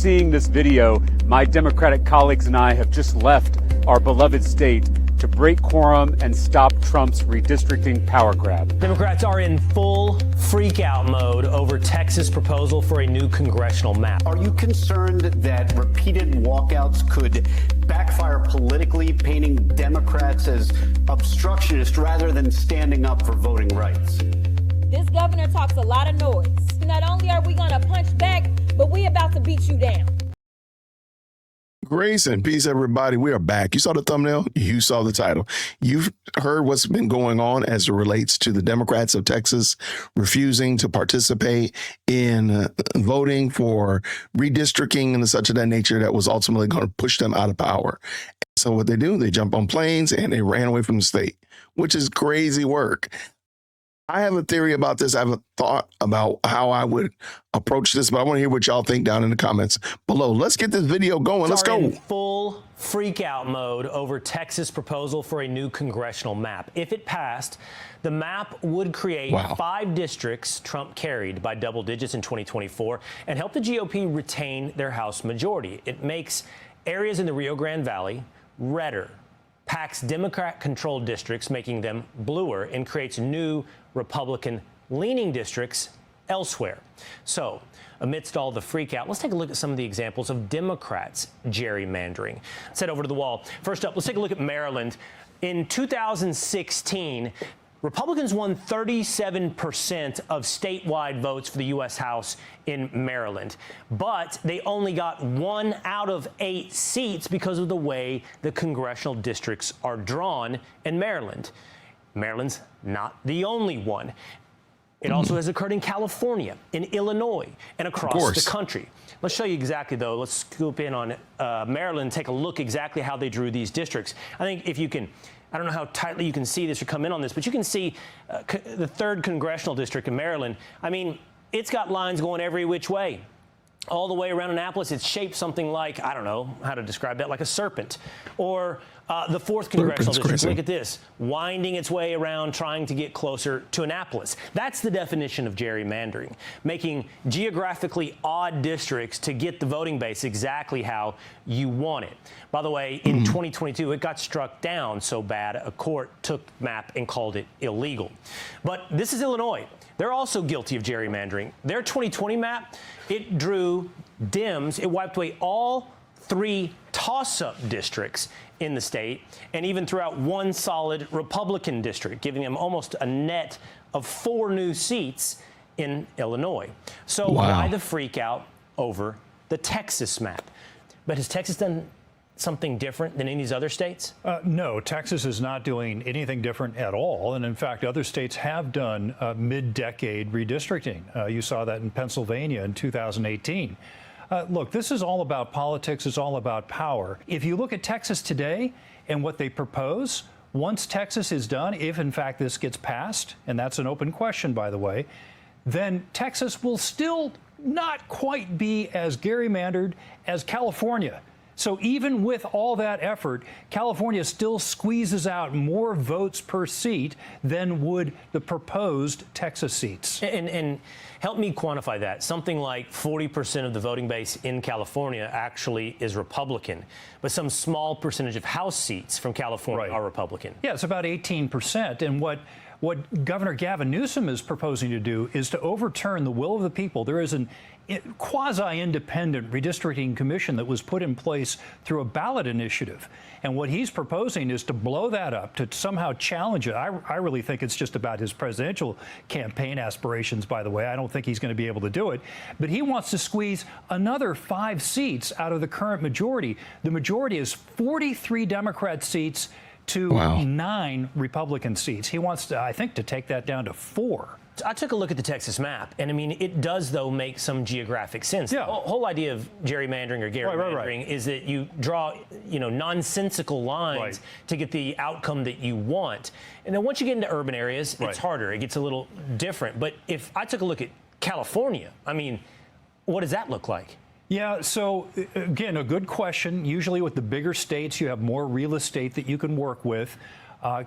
seeing this video, my Democratic colleagues and I have just left our beloved state to break quorum and stop Trump's redistricting power grab. Democrats are in full freak-out mode over Texas' proposal for a new congressional map. Are you concerned that repeated walkouts could backfire politically, painting Democrats as obstructionists rather than standing up for voting rights? This governor talks a lot of noise. Not only are we going to punch back, but we about to beat you down. Grace and peace, everybody. We are back. You saw the thumbnail. You saw the title. You've heard what's been going on as it relates to the Democrats of Texas refusing to participate in voting for redistricting and such of that nature that was ultimately going to push them out of power. So what they do, they jump on planes and they ran away from the state, which is crazy work. I have a theory about this. I have a thought about how I would approach this, but I want to hear what y'all think down in the comments below. Let's get this video going. Let's go. In full freak-out mode over Texas' proposal for a new congressional map. If it passed, the map would create 5 districts Trump carried by double digits in 2024 and help the GOP retain their House majority. It makes areas in the Rio Grande Valley redder, packs Democrat-controlled districts, making them bluer, and creates new Republican-leaning districts elsewhere. So, amidst all the freak-out, let's take a look at some of the examples of Democrats gerrymandering. Let's head over to the wall. First up, let's take a look at Maryland. In 2016, Republicans won 37% of statewide votes for the U.S. House in Maryland, but they only got 1 out of 8 seats because of the way the congressional districts are drawn in Maryland. Maryland's not the only one. It also has occurred in California, in Illinois, and across the country. Let's show you exactly, though. Let's scoop in on Maryland, take a look exactly how they drew these districts. I think if you can, I don't know how tightly you can see this or come in on this, but you can see the 3rd congressional district in Maryland. I mean, it's got lines going every which way. All the way around Annapolis, it's shaped something like, I don't know how to describe that, like a serpent. Or the 4th congressional district, look at this, winding its way around, trying to get closer to Annapolis. That's the definition of gerrymandering, making geographically odd districts to get the voting base exactly how you want it. By the way, in 2022, it got struck down so bad, a court took the map and called it illegal. But this is Illinois. They're also guilty of gerrymandering. Their 2020 map, it drew Dems. It wiped away all 3 toss-up districts in the state and even threw out 1 solid Republican district, giving them almost a net of 4 new seats in Illinois. So why the freak out over the Texas map? But has Texas done something different than any of these other states? No, Texas is not doing anything different at all. And in fact, other states have done mid-decade redistricting. You saw that in Pennsylvania in 2018. Look, this is all about politics. It's all about power. If you look at Texas today and what they propose, once Texas is done, if in fact this gets passed, and that's an open question, by the way, then Texas will still not quite be as gerrymandered as California. So even with all that effort, California still squeezes out more votes per seat than would the proposed Texas seats. And help me quantify that. Something like 40% of the voting base in California actually is Republican, but some small percentage of House seats from California are Republican. Yeah, it's about 18%. And what Governor Gavin Newsom is proposing to do is to overturn the will of the people. There is an quasi-independent redistricting commission that was put in place through a ballot initiative. And what he's proposing is to blow that up, to somehow challenge it. I really think it's just about his presidential campaign aspirations, by the way. I don't think he's going to be able to do it. But he wants to squeeze another 5 seats out of the current majority. The majority is 43 Democrat seats to 9 Republican seats. He wants to, I think, to take that down to 4. I took a look at the Texas map, and I mean, it does, though, make some geographic sense. Yeah. The whole idea of gerrymandering or gerrymandering is that you draw, nonsensical lines to get the outcome that you want. And then once you get into urban areas, it's harder. It gets a little different. But if I took a look at California, I mean, what does that look like? Yeah, so again, a good question. Usually with the bigger states, you have more real estate that you can work with.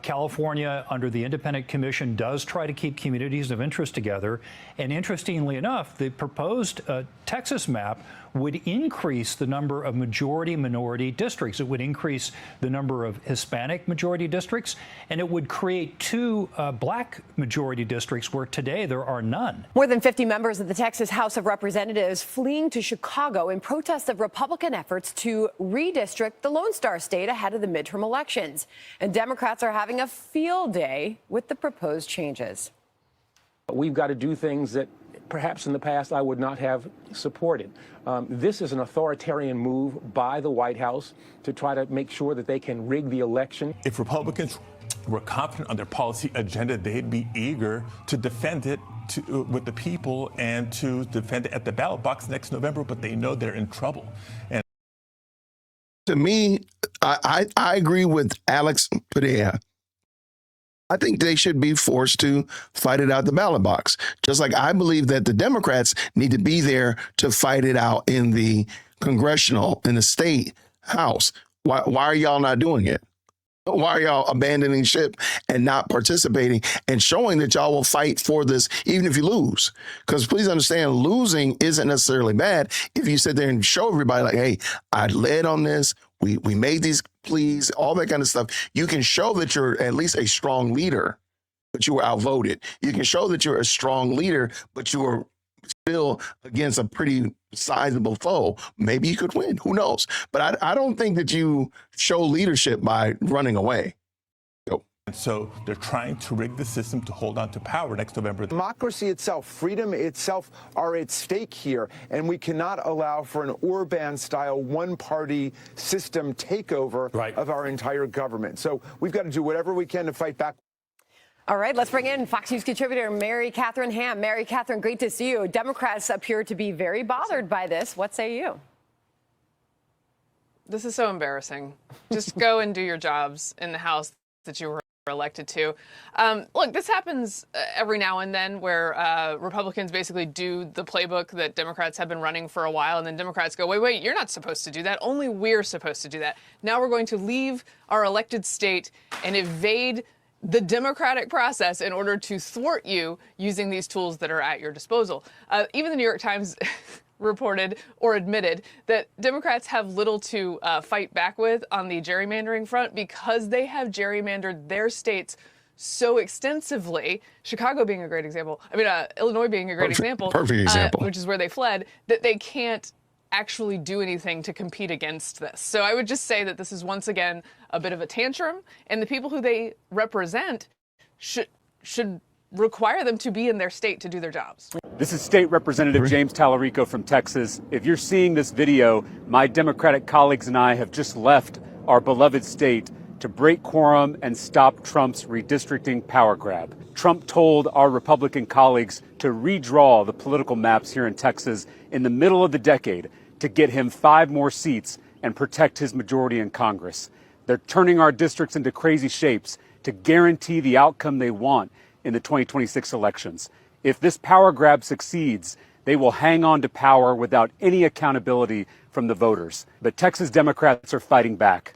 California, under the Independent Commission, does try to keep communities of interest together. And interestingly enough, the proposed Texas map would increase the number of majority-minority districts. It would increase the number of Hispanic majority districts, and it would create 2 black majority districts where today there are none. More than 50 members of the Texas House of Representatives fleeing to Chicago in protest of Republican efforts to redistrict the Lone Star State ahead of the midterm elections. And Democrats are having a field day with the proposed changes. We've got to do things that perhaps in the past I would not have supported. This is an authoritarian move by the White House to try to make sure that they can rig the election. If Republicans were confident on their policy agenda, they'd be eager to defend it with the people and to defend it at the ballot box next November, but they know they're in trouble. And to me, I agree with Alex Padilla. I think they should be forced to fight it out the ballot box. Just like I believe that the Democrats need to be there to fight it out in the congressional, in the state house. Why are y'all not doing it? Why are y'all abandoning ship and not participating and showing that y'all will fight for this, even if you lose? Because please understand, losing isn't necessarily bad if you sit there and show everybody like, hey, I led on this. We made these pleas, all that kind of stuff. You can show that you're at least a strong leader, but you were outvoted. You can show that you're a strong leader, but you were still against a pretty sizable foe. Maybe you could win. Who knows? But I don't think that you show leadership by running away. And so they're trying to rig the system to hold on to power next November. Democracy itself, freedom itself are at stake here, and we cannot allow for an Orban-style one-party system takeover of our entire government. So we've got to do whatever we can to fight back. All right, let's bring in Fox News contributor Mary Catherine Ham. Mary Catherine, great to see you. Democrats appear to be very bothered by this. What say you? This is so embarrassing. Just go and do your jobs in the House that you were elected to. Look, this happens every now and then where Republicans basically do the playbook that Democrats have been running for a while, and then Democrats go, wait, you're not supposed to do that. Only we're supposed to do that. Now we're going to leave our elected state and evade the democratic process in order to thwart you using these tools that are at your disposal. Even the New York Times reported or admitted that Democrats have little to fight back with on the gerrymandering front because they have gerrymandered their states so extensively, Chicago being a great example, Illinois being a great example, perfect example, which is where they fled, that they can't actually do anything to compete against this. So I would just say that this is once again a bit of a tantrum, and the people who they represent should require them to be in their state to do their jobs. This is State Representative James Tarico from Texas. If you're seeing this video, my Democratic colleagues and I have just left our beloved state to break quorum and stop Trump's redistricting power grab. Trump told our Republican colleagues to redraw the political maps here in Texas in the middle of the decade to get him 5 more seats and protect his majority in Congress. They're turning our districts into crazy shapes to guarantee the outcome they want in the 2026 elections. If this power grab succeeds, they will hang on to power without any accountability from the voters. But Texas Democrats are fighting back.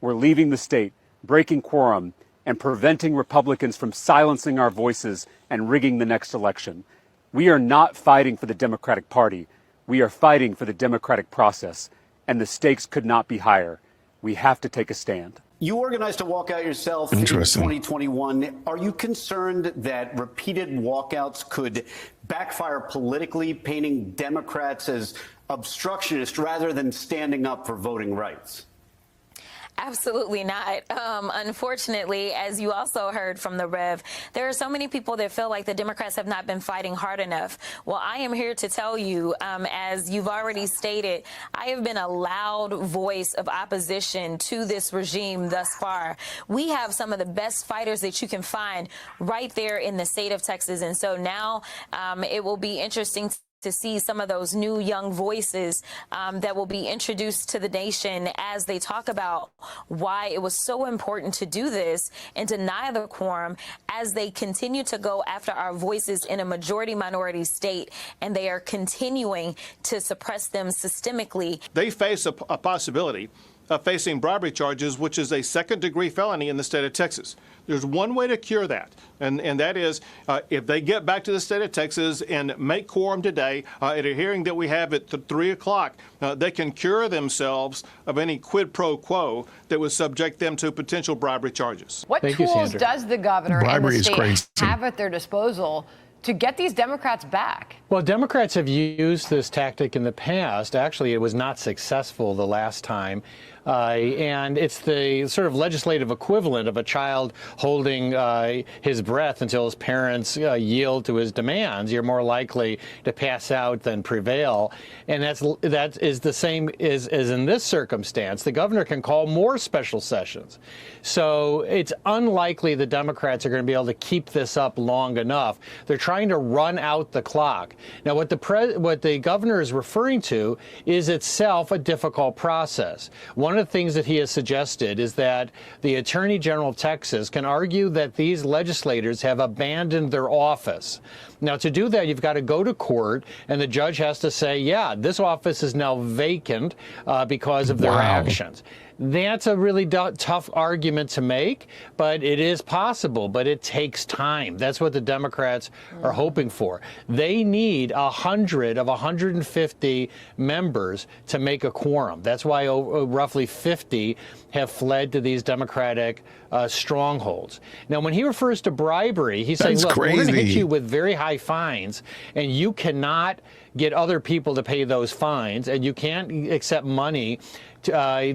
We're leaving the state, breaking quorum, and preventing Republicans from silencing our voices and rigging the next election. We are not fighting for the Democratic Party. We are fighting for the democratic process, and the stakes could not be higher. We have to take a stand. You organized a walkout yourself in 2021. Are you concerned that repeated walkouts could backfire politically, painting Democrats as obstructionists rather than standing up for voting rights? Absolutely not. Unfortunately, as you also heard from the Rev, there are so many people that feel like the Democrats have not been fighting hard enough. Well, I am here to tell you, as you've already stated, I have been a loud voice of opposition to this regime thus far. We have some of the best fighters that you can find right there in the state of Texas. And so now it will be interesting to see some of those new young voices that will be introduced to the nation as they talk about why it was so important to do this and deny the quorum as they continue to go after our voices in a majority minority state, and they are continuing to suppress them systemically. They face a possibility facing bribery charges, which is a second-degree felony in the state of Texas. There's one way to cure that, and that is if they get back to the state of Texas and make quorum today at a hearing that we have at 3 o'clock, they can cure themselves of any quid pro quo that would subject them to potential bribery charges. What tools does the governor and the state have at their disposal to get these Democrats back? Well, Democrats have used this tactic in the past. Actually, it was not successful the last time. And it's the sort of legislative equivalent of a child holding his breath until his parents yield to his demands. You're more likely to pass out than prevail. And that is the same as in this circumstance. The governor can call more special sessions. So it's unlikely the Democrats are going to be able to keep this up long enough. They're trying to run out the clock. Now, what the governor is referring to is itself a difficult process. One of the things that he has suggested is that the Attorney General of Texas can argue that these legislators have abandoned their office. Now, to do that, you've got to go to court, and the judge has to say, yeah, this office is now vacant because of their actions. That's a really tough argument to make, but it is possible, but it takes time. That's what the Democrats are hoping for. They need 100 of 150 members to make a quorum. That's why roughly 50 have fled to these Democratic strongholds. Now, when he refers to bribery, he's saying, look, we're going to hit you with very high fines, and you cannot get other people to pay those fines, and you can't accept money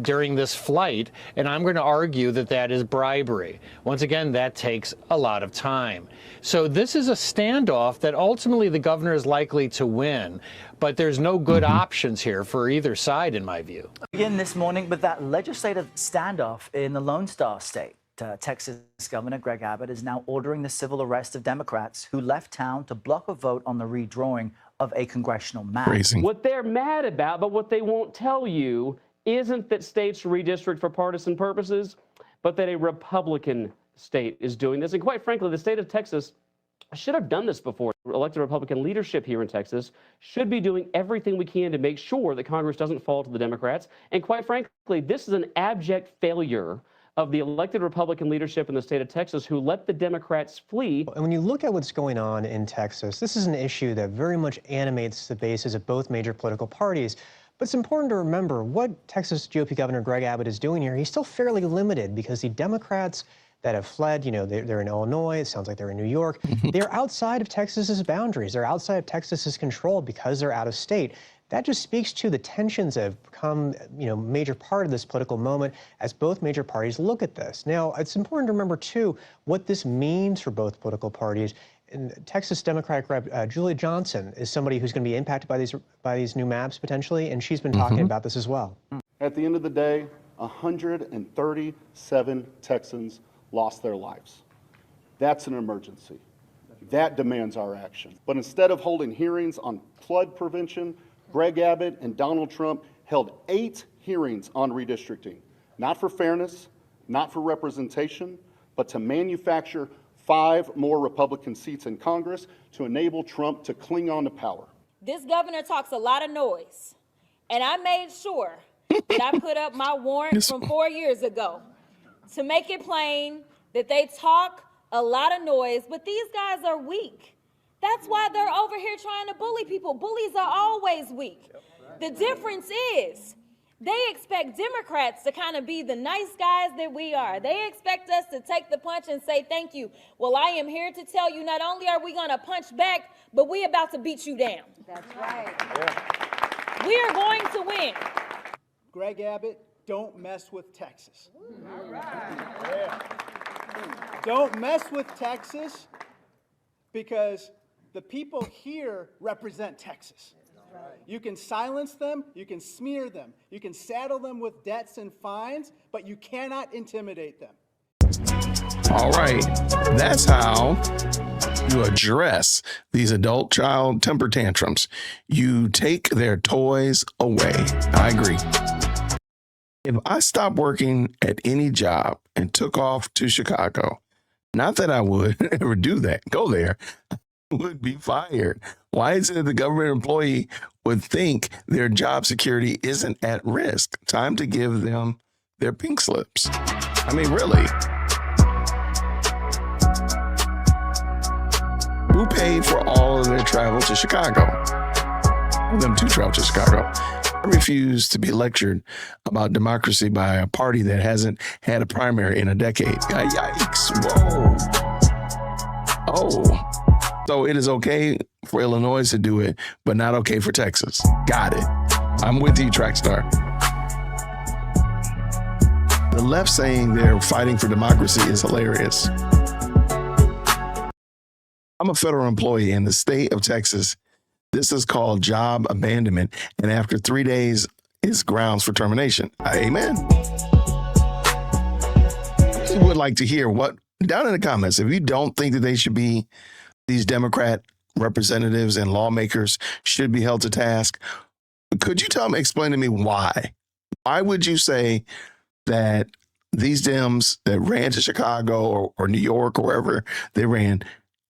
during this flight, and I'm going to argue that that is bribery. Once again, that takes a lot of time. So this is a standoff that ultimately the governor is likely to win, but there's no good options here for either side, in my view. Begin this morning with that legislative standoff in the Lone Star State. Texas Governor Greg Abbott is now ordering the civil arrest of Democrats who left town to block a vote on the redrawing of a congressional map. Crazy. What they're mad about, but what they won't tell you, isn't that states redistrict for partisan purposes, but that a Republican state is doing this. And quite frankly, the state of Texas should have done this before. Elected Republican leadership here in Texas should be doing everything we can to make sure that Congress doesn't fall to the Democrats. And quite frankly, this is an abject failure of the elected Republican leadership in the state of Texas who let the Democrats flee. And when you look at what's going on in Texas, this is an issue that very much animates the bases of both major political parties. But it's important to remember what Texas GOP Governor Greg Abbott is doing here. He's still fairly limited because the Democrats that have fled, you know, they're in Illinois, it sounds like they're in New York. They're outside of Texas's boundaries. They're outside of Texas's control because they're out of state. That just speaks to the tensions that have become, you know, major part of this political moment as both major parties look at this. Now, it's important to remember, too, what this means for both political parties. And Texas Democratic Rep. Julia Johnson is somebody who's going to be impacted by these new maps potentially, and she's been talking about this as well. At the end of the day, 137 Texans lost their lives. That's an emergency. That demands our action. But instead of holding hearings on flood prevention, Greg Abbott and Donald Trump held 8 hearings on redistricting, not for fairness, not for representation, but to manufacture 5 more Republican seats in Congress to enable Trump to cling on to power. This governor talks a lot of noise, and I made sure that I put up my warrant from 4 years ago to make it plain that they talk a lot of noise, but these guys are weak. That's why they're over here trying to bully people. Bullies are always weak. The difference is they expect Democrats to kind of be the nice guys that we are. They expect us to take the punch and say thank you. Well, I am here to tell you not only are we going to punch back, but we're about to beat you down. That's right. Yeah. We are going to win. Greg Abbott, don't mess with Texas. All right. Yeah. Don't mess with Texas because the people here represent Texas. You can silence them, you can smear them, you can saddle them with debts and fines, but you cannot intimidate them. All right, that's how you address these adult child temper tantrums. You take their toys away. I agree. If I stopped working at any job and took off to Chicago, not that I would ever do that, go there, would be fired. Why is it that the government employee would think their job security isn't at risk? Time to give them their pink slips. I mean, really. Who paid for all of their travel to Chicago? Them to travel to Chicago. I refuse to be lectured about democracy by a party that hasn't had a primary in a decade. Yikes. Whoa. Oh. So it is okay for Illinois to do it, but not okay for Texas. Got it. I'm with you, Trackstar. The left saying they're fighting for democracy is hilarious. I'm a federal employee in the state of Texas. This is called job abandonment, and after 3 days, it's grounds for termination. Amen. I would like to hear what, down in the comments, if you don't think that they should be, these Democrat representatives and lawmakers should be held to task, could you explain to me why? Why would you say that these Dems that ran to Chicago or New York or wherever they ran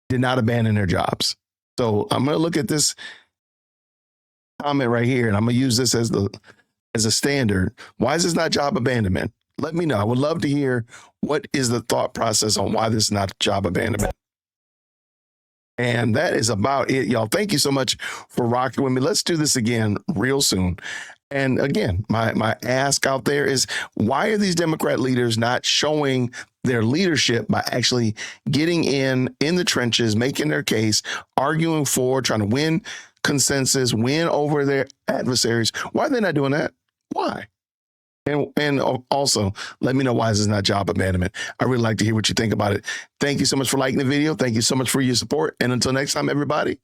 did not abandon their jobs? So I'm going to look at this comment right here, and I'm going to use this as a standard. Why is this not job abandonment? Let me know. I would love to hear what is the thought process on why this is not job abandonment. And that is about it, y'all. Thank you so much for rocking with me. Let's do this again real soon. And again, my ask out there is, why are these Democrat leaders not showing their leadership by actually getting in the trenches, making their case, arguing for, trying to win consensus, win over their adversaries? Why are they not doing that? Why? And also, let me know why this is not job abandonment. I really like to hear what you think about it. Thank you so much for liking the video. Thank you so much for your support. And until next time, everybody,